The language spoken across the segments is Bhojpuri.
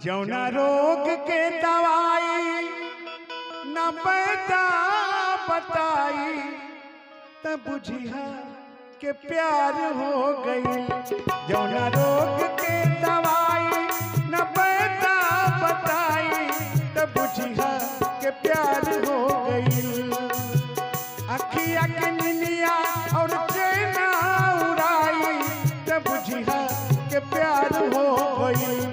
जौना रोग के दवाई न पैदा बताई तब बुझिया के प्यार हो गई। जौना रोग के दवाई न पैदा बताई तब बुझिया के प्यार हो गई। अखिया के निनिया और चैना उड़ाई तब बुझिया के प्यार हो गई।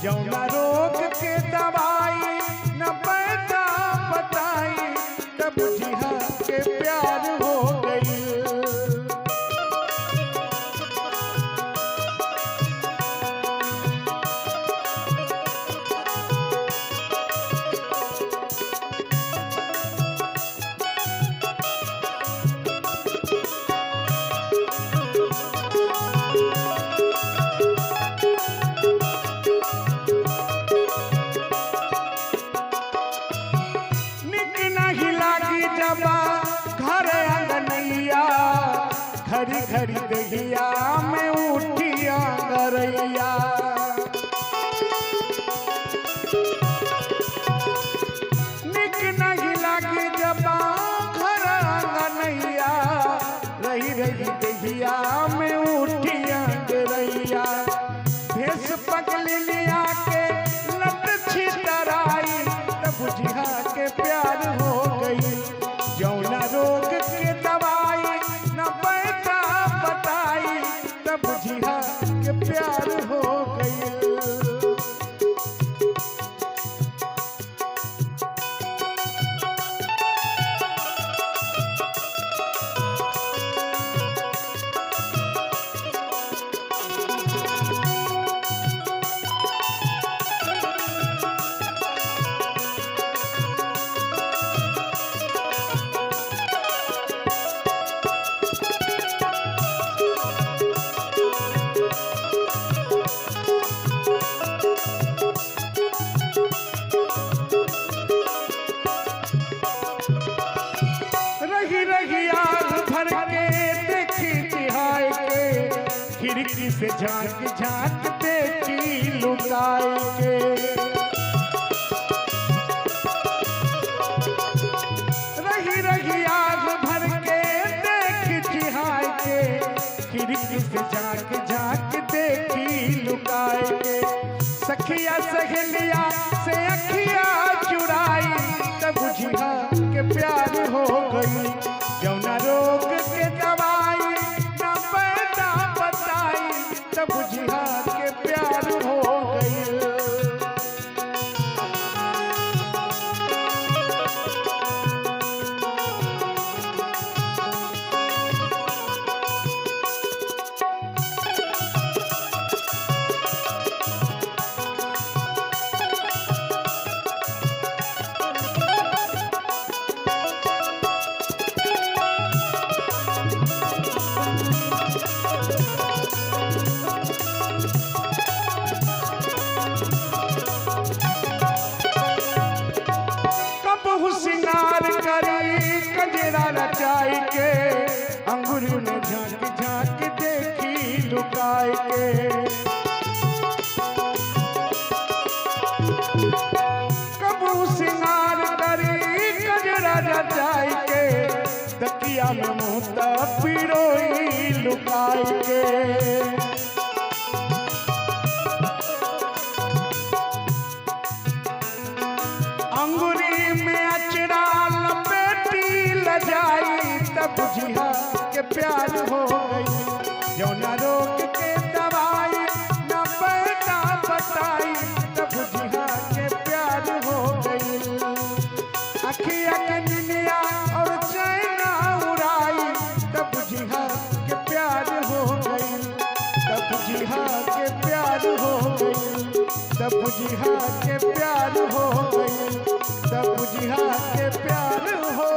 जौना रोग के दवाई न पैदा बताई तब बुझिया के प्यार हो गई। घर अंगनैया घड़ी घड़ी दहिया में उठिया गरैया। निक नहीं लगी जबा घर अंगनैया रही रही दहिया में उठिया गरैया। भेस पगलिया के लट छितराई तब बुझिया के प्यार हो गई। जौना रोग के दवाई न पैदा बताई तब बुझिया के प्यार हो गई। खिड़की से झांक झांक देखी लुकाई के। रही रही आग भर के देख चिहाई के। खिड़की से झांक झांक देखी लुकाई के। सखिया सहेलिया से अखिया चुराई तब बुझिया के प्यार हो गई। जौना रोग के दवाई न पैदा बताई तब बुझिया के प्यार हो गई। कजरा रचाई के अंगूरी में झांक झांक देखी लुकाई के। कबू सिंगार करी कजरा रचाई के तकिया में मुँह पिरोई लुकाई के। अंगूरी में अचरा जाई तब बुझिया के प्यार हो गई। जौना रोग के दवाई न पैदा बताई तब बुझिया के प्यार हो गई। अखिया के निनिया और चैना उड़ाई तब बुझिया के प्यार हो गई। तब बुझिया के प्यार हो गई। तब बुझिया के प्यार हो गई। तब बुझिया के प्यार हो